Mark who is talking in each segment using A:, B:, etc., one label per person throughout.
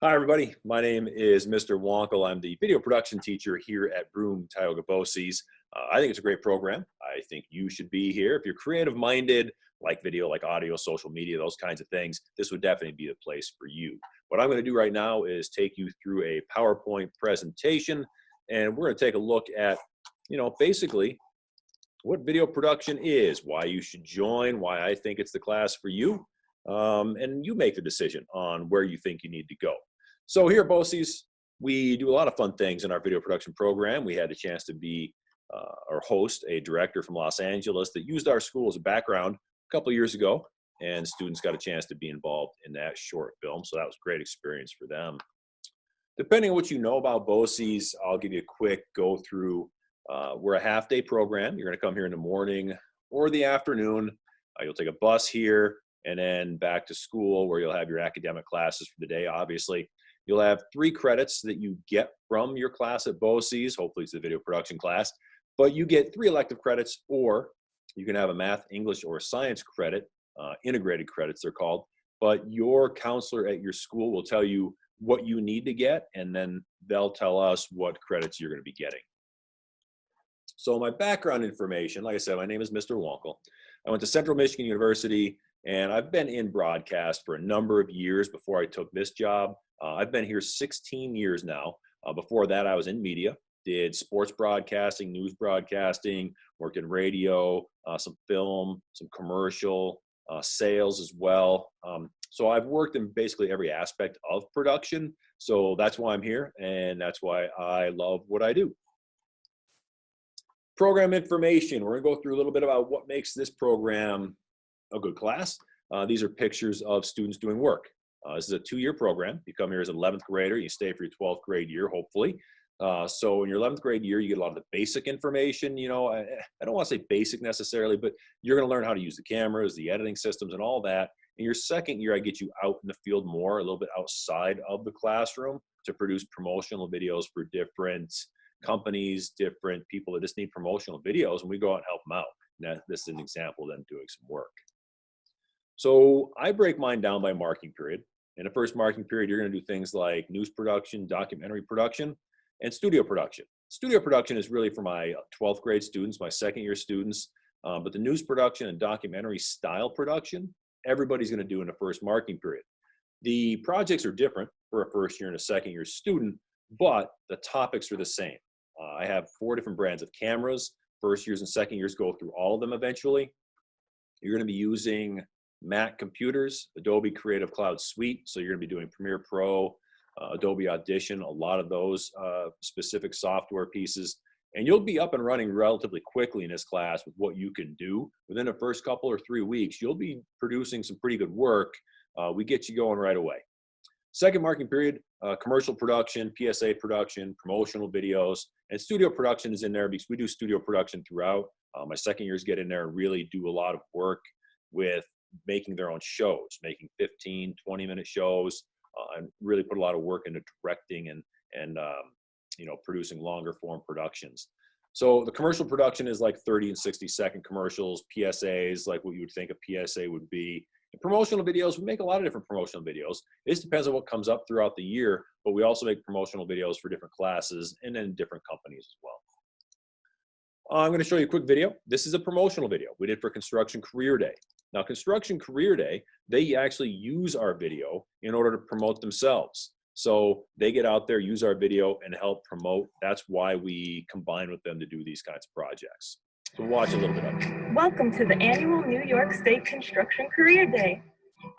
A: Hi, everybody. My name is Mr. Wonkel. I'm the video production teacher here at Broome-Tioga. I think it's a great program. I think you should be here. If you're creative-minded, like video, like audio, social media, those kinds of things, this would definitely be the place for you. What I'm going to do right now is take you through a PowerPoint presentation, and we're going to take a look at, basically what video production is, why you should join, why I think it's the class for you. And you make the decision on where you think you need to go. So here at BOCES, we do a lot of fun things in our video production program. We had a chance to be or host a director from Los Angeles that used our school as a background a couple of years ago, and students got a chance to be involved in that short film. So that was a great experience for them. Depending on what you know about BOCES, I'll give you a quick go through. We're a half-day program. You're going to come here in the morning or the afternoon. You'll take a bus here and then back to school where you'll have your academic classes for the day, obviously. You'll have 3 credits that you get from your class at BOCES. Hopefully it's a video production class. But you get 3 elective credits, or you can have a math, English, or science credit, integrated credits they're called. But your counselor at your school will tell you what you need to get, and then they'll tell us what credits you're going to be getting. So my background information, like I said, my name is Mr. Wonkel. I went to Central Michigan University, and I've been in broadcast for a number of years before I took this job. I've been here 16 years now. Before that, I was in media, did sports broadcasting, news broadcasting, worked in radio, some film, some commercial, sales as well. So I've worked in basically every aspect of production. So that's why I'm here, and that's why I love what I do. Program information. We're going to go through a little bit about what makes this program a good class. These are pictures of students doing work. This is a 2-year program. You come here as an 11th grader. You stay for your 12th grade year, hopefully. So in your 11th grade year, you get a lot of the basic information. I don't want to say basic necessarily, but you're going to learn how to use the cameras, the editing systems, and all that. In your 2nd year, I get you out in the field more, a little bit outside of the classroom to produce promotional videos for different companies, different people that just need promotional videos, and we go out and help them out. Now, this is an example of them doing some work. So I break mine down by marking period. In the first marking period, you're going to do things like news production, documentary production, and studio production. Studio production is really for my 12th grade students, my 2nd year students, but the news production and documentary style production, everybody's going to do in the first marking period. The projects are different for a 1st year and a 2nd year student, but the topics are the same. I have 4 different brands of cameras. 1st years and 2nd years go through all of them eventually. You're going to be using Mac computers, Adobe Creative Cloud Suite. So you're going to be doing Premiere Pro, Adobe Audition, a lot of those specific software pieces. And you'll be up and running relatively quickly in this class with what you can do. Within the first couple or 3 weeks, you'll be producing some pretty good work. We get you going right away. 2nd marking period, commercial production, PSA production, promotional videos, and studio production is in there because we do studio production throughout. My 2nd years get in there and really do a lot of work with making their own shows, making 15, 20-minute shows, and really put a lot of work into directing and producing longer form productions. So the commercial production is like 30 and 60-second commercials, PSAs, like what you would think a PSA would be. And promotional videos, we make a lot of different promotional videos. It just depends on what comes up throughout the year, but we also make promotional videos for different classes and then different companies as well. I'm going to show you a quick video. This is a promotional video we did for Construction Career Day. Now, Construction Career Day, they actually use our video in order to promote themselves. So they get out there, use our video, and help promote. That's why we combine with them to do these kinds of projects. So we'll watch a little bit of it.
B: Welcome to the annual New York State Construction Career Day.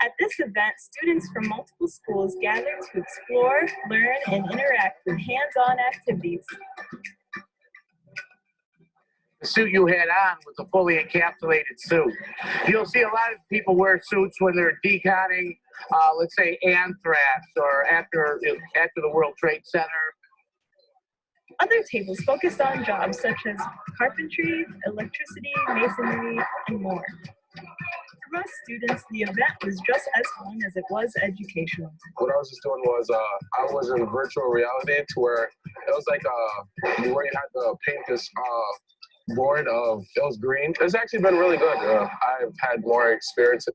B: At this event, students from multiple schools gather to explore, learn, and interact with hands-on activities.
C: The suit you had on was a fully encapsulated suit. You'll see a lot of people wear suits when they're deconning, let's say, anthrax or after the World Trade Center.
B: Other tables focused on jobs such as carpentry, electricity, masonry, and more. For us students, the event was just as fun as it was educational.
D: What I was just doing was I was in virtual reality to where it was like where you had to paint this board of, it was green. It's actually been really good. I've had more experience.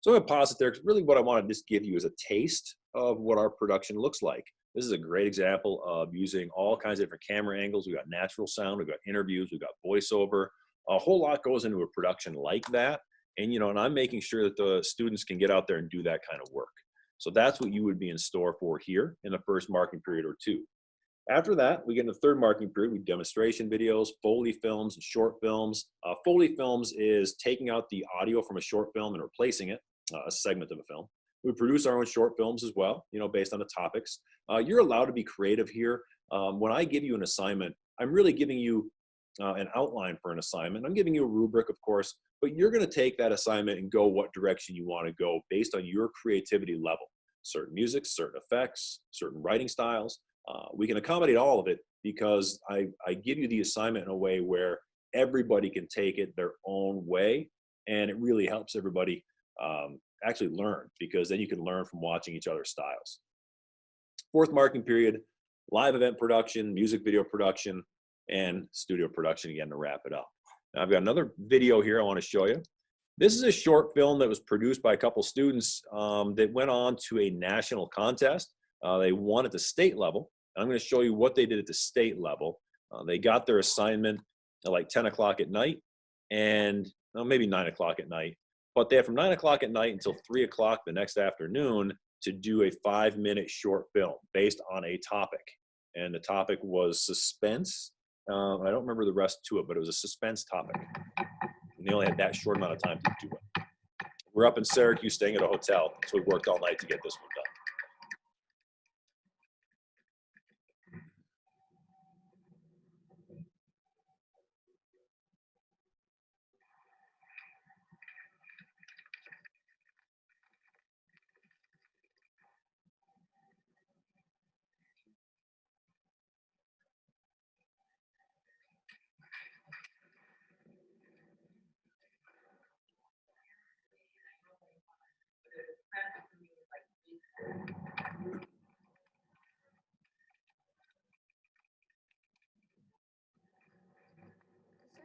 A: So I'm going to pause it there because really what I want to just give you is a taste of what our production looks like. This is a great example of using all kinds of different camera angles. We've got natural sound, we've got interviews, we've got voiceover. A whole lot goes into a production like that. And, you know, and I'm making sure that the students can get out there and do that kind of work. So that's what you would be in store for here in the first marking period or two. After that, we get in the third marking period with demonstration videos, Foley films, and short films. Foley films is taking out the audio from a short film and replacing it, a segment of a film. We produce our own short films as well, you know, based on the topics. You're allowed to be creative here. When I give you an assignment, I'm really giving you an outline for an assignment. I'm giving you a rubric, of course, but you're going to take that assignment and go what direction you want to go based on your creativity level. Certain music, certain effects, certain writing styles. We can accommodate all of it because I give you the assignment in a way where everybody can take it their own way, and it really helps everybody actually learn, because then you can learn from watching each other's styles. Fourth marking period, live event production, music video production, and studio production again to wrap it up. Now I've got another video here I want to show you. This is a short film that was produced by a couple students that went on to a national contest. They won at the state level. I'm going to show you what they did at the state level. They got their assignment at like 10 o'clock at night, and maybe 9 o'clock at night. But they had from 9 o'clock at night until 3 o'clock the next afternoon to do a 5-minute short film based on a topic. And the topic was suspense. I don't remember the rest to it, but it was a suspense topic. And they only had that short amount of time to do it. We're up in Syracuse staying at a hotel, so we worked all night to get this one done.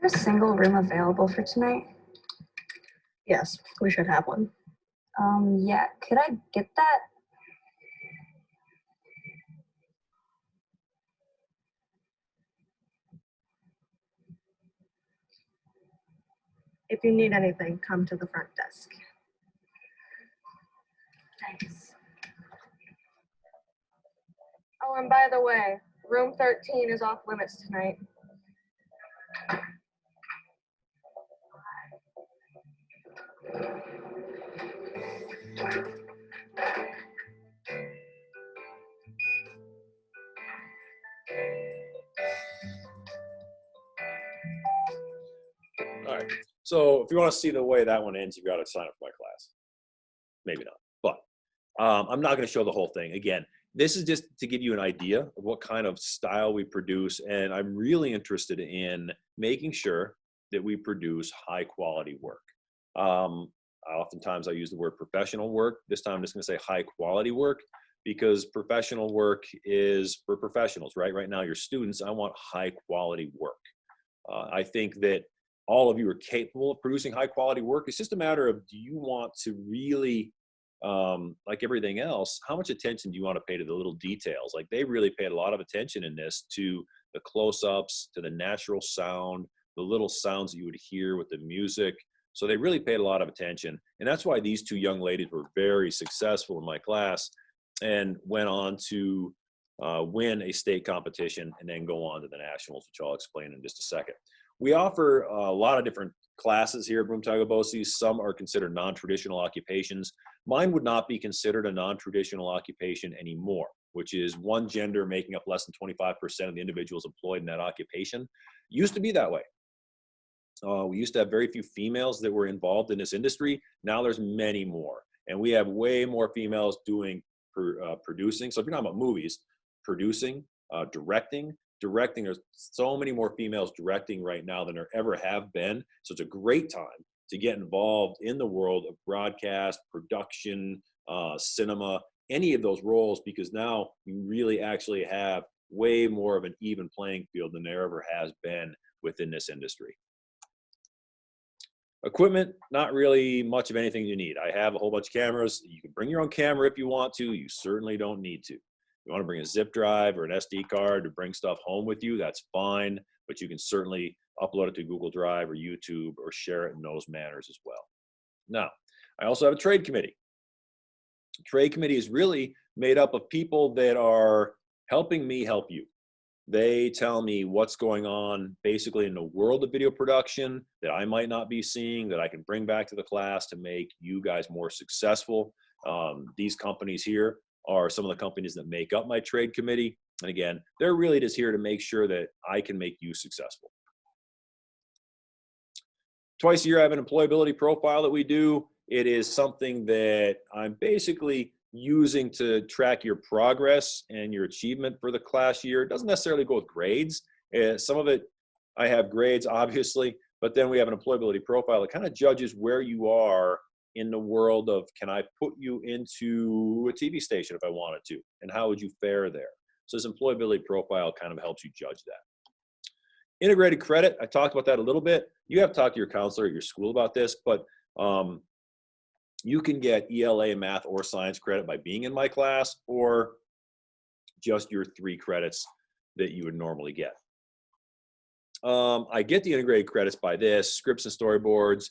E: Is there a single room available for tonight?
B: Yes, we should have one.
E: Yeah, could I get that?
B: If you need anything, come to the front desk.
E: Thanks.
F: Oh, and by the way, room 13 is off limits tonight.
A: All right. So if you want to see the way that one ends, you've got to sign up for my class. Maybe not, but I'm not going to show the whole thing. Again, this is just to give you an idea of what kind of style we produce, and I'm really interested in making sure that we produce high quality work. Oftentimes I use the word professional work. This time I'm just going to say high quality work, because professional work is for professionals, right? Right now, your students, I want high quality work. I think that all of you are capable of producing high quality work. It's just a matter of, do you want to really, like everything else, how much attention do you want to pay to the little details? Like they really paid a lot of attention in this to the close-ups, to the natural sound, the little sounds that you would hear with the music. So they really paid a lot of attention. And that's why these two young ladies were very successful in my class and went on to win a state competition and then go on to the nationals, which I'll explain in just a second. We offer a lot of different classes here at Broome-Tioga BOCES. Some are considered non-traditional occupations. Mine would not be considered a non-traditional occupation anymore, which is one gender making up less than 25% of the individuals employed in that occupation. It used to be that way. We used to have very few females that were involved in this industry. Now there's many more. And we have way more females doing producing. So if you're talking about movies, producing, directing, there's so many more females directing right now than there ever have been. So it's a great time to get involved in the world of broadcast, production, cinema, any of those roles, because now you really actually have way more of an even playing field than there ever has been within this industry. Equipment, not really much of anything you need. I have a whole bunch of cameras. You can bring your own camera if you want to. You certainly don't need to. If you want to bring a zip drive or an SD card to bring stuff home with you, that's fine, but you can certainly upload it to Google Drive or YouTube or share it in those manners as well. Now, I also have a trade committee. The trade committee is really made up of people that are helping me help you. They tell me what's going on basically in the world of video production that I might not be seeing, that I can bring back to the class to make you guys more successful. These companies here are some of the companies that make up my trade committee. And again, they're really just here to make sure that I can make you successful. Twice a year, I have an employability profile that we do. It is something that I'm basically using to track your progress and your achievement for the class year. It doesn't necessarily go with grades. Some of it, I have grades, obviously, but then we have an employability profile that kind of judges where you are in the world of, can I put you into a TV station if I wanted to, and how would you fare there? So this employability profile kind of helps you judge that. Integrated credit, I talked about that a little bit. You have to talk to your counselor at your school about this, but you can get ELA, math, or science credit by being in my class, or just your 3 credits that you would normally get. I get the integrated credits by this: scripts and storyboards,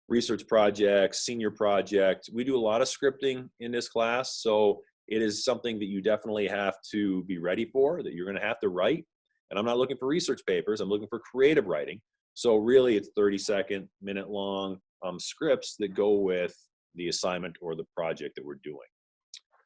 A: research projects, senior project. We do a lot of scripting in this class, so it is something that you definitely have to be ready for, that you're going to have to write. And I'm not looking for research papers, I'm looking for creative writing. So really it's 30-second, minute-long scripts that go with the assignment or the project that we're doing.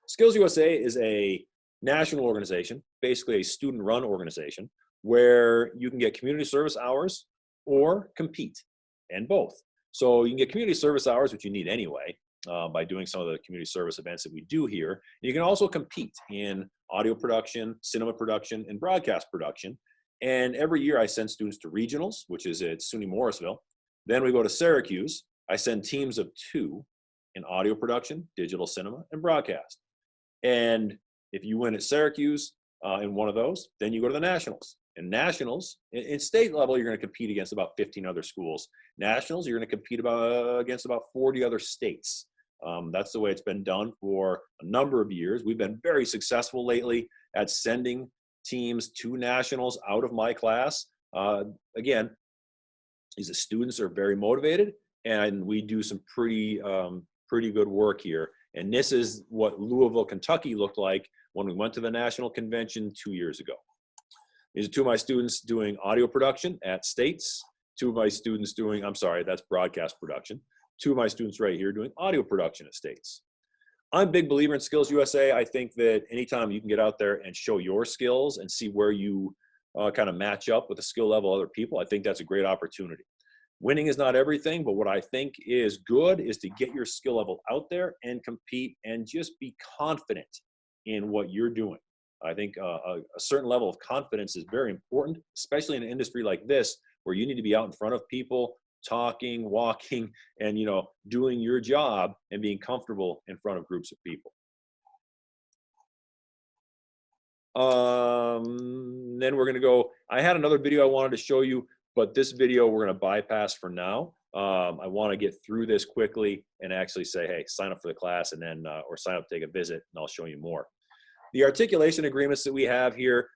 A: SkillsUSA is a national organization, basically a student-run organization, where you can get community service hours or compete, and both. So you can get community service hours, which you need anyway, by doing some of the community service events that we do here. And you can also compete in audio production, cinema production, and broadcast production. And every year I send students to regionals, which is at SUNY Morrisville. Then we go to Syracuse. I send teams of 2 in audio production, digital cinema, and broadcast. And if you win at Syracuse in one of those, then you go to the nationals. And nationals, in state level, you're going to compete against about 15 other schools. Nationals, you're going to compete against about 40 other states. That's the way it's been done for a number of years. We've been very successful lately at sending teams to nationals out of my class. Again, these students are very motivated, and we do some pretty good work here. And this is what Louisville, Kentucky looked like when we went to the national convention 2 years ago. These are 2 of my students doing audio production at States. 2 of my students doing, I'm sorry, that's broadcast production. 2 of my students right here doing audio production at States. I'm a big believer in SkillsUSA. I think that anytime you can get out there and show your skills and see where you kind of match up with the skill level of other people, I think that's a great opportunity. Winning is not everything, but what I think is good is to get your skill level out there and compete and just be confident in what you're doing. I think a certain level of confidence is very important, especially in an industry like this, where you need to be out in front of people, talking, walking, and doing your job and being comfortable in front of groups of people. Then we're going to go, I had another video I wanted to show you, but this video we're going to bypass for now. I want to get through this quickly and actually say, hey, sign up for the class, and then, or sign up to take a visit, and I'll show you more. The articulation agreements that we have here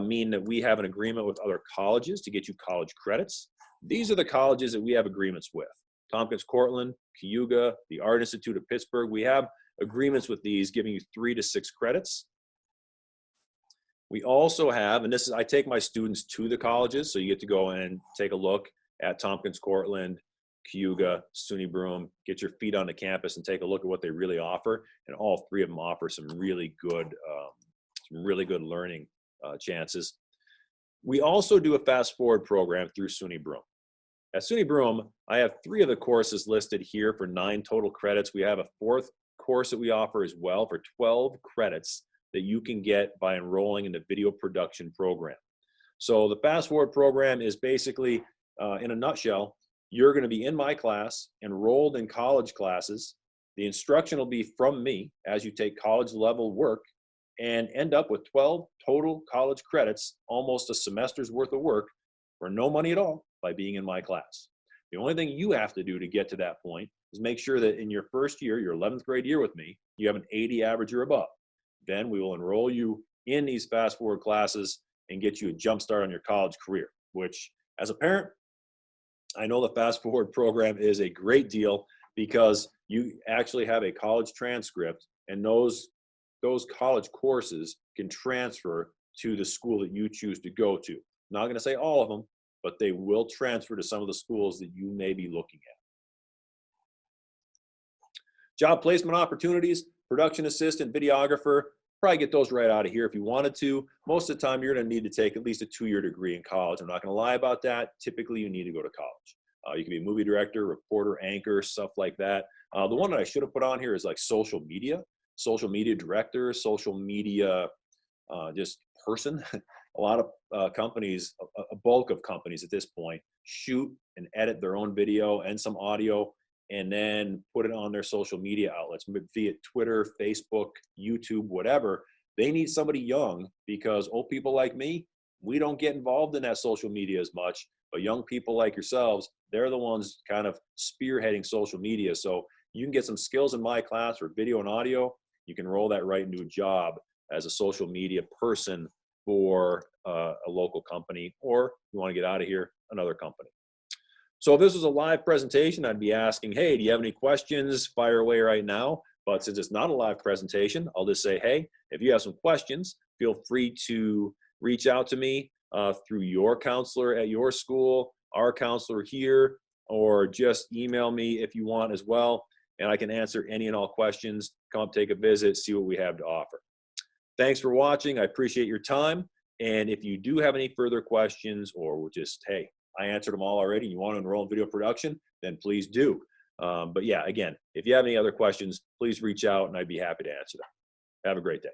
A: mean that we have an agreement with other colleges to get you college credits. These are the colleges that we have agreements with: Tompkins Cortland, Cayuga, the Art Institute of Pittsburgh. We have agreements with these giving you 3 to 6 credits. We also have, and this is, I take my students to the colleges, so you get to go and take a look at Tompkins Cortland, Cayuga, SUNY Broome, get your feet on the campus and take a look at what they really offer. And all 3 of them offer some really good learning chances. We also do a fast forward program through SUNY Broome. At SUNY Broome, I have 3 of the courses listed here for 9 total credits. We have a 4th course that we offer as well for 12 credits that you can get by enrolling in the video production program. So the fast forward program is basically, in a nutshell, you're going to be in my class, enrolled in college classes. The instruction will be from me as you take college level work, and end up with 12 total college credits, almost a semester's worth of work for no money at all by being in my class. The only thing you have to do to get to that point is make sure that in your first year, your 11th grade year with me, you have an 80 average or above. Then we will enroll you in these fast forward classes and get you a jump start on your college career, which as a parent, I know the fast forward program is a great deal because you actually have a college transcript, and those college courses can transfer to the school that you choose to go to. I'm not going to say all of them, but they will transfer to some of the schools that you may be looking at. Job placement opportunities, production assistant, videographer, probably get those right out of here if you wanted to. Most of the time, you're going to need to take at least a 2-year degree in college. I'm not going to lie about that. Typically, you need to go to college. You can be a movie director, reporter, anchor, stuff like that. The one that I should have put on here is like social media director, social media just person. A lot of companies, a bulk of companies at this point, shoot and edit their own video and some audio and then put it on their social media outlets, be it Twitter, Facebook, YouTube, whatever. They need somebody young because old people like me, we don't get involved in that social media as much. But young people like yourselves, they're the ones kind of spearheading social media. So you can get some skills in my class for video and audio. You can roll that right into a job as a social media person for a local company, or you want to get out of here, another company. So if this was a live presentation, I'd be asking, hey, do you have any questions? Fire away right now. But since it's not a live presentation, I'll just say, hey, if you have some questions, feel free to reach out to me through your counselor at your school, our counselor here, or just email me if you want as well. And I can answer any and all questions. Come up, take a visit, see what we have to offer. Thanks for watching. I appreciate your time. And if you do have any further questions or just, hey, I answered them all already, you want to enroll in video production, then please do. But yeah, again, if you have any other questions, please reach out and I'd be happy to answer them. Have a great day.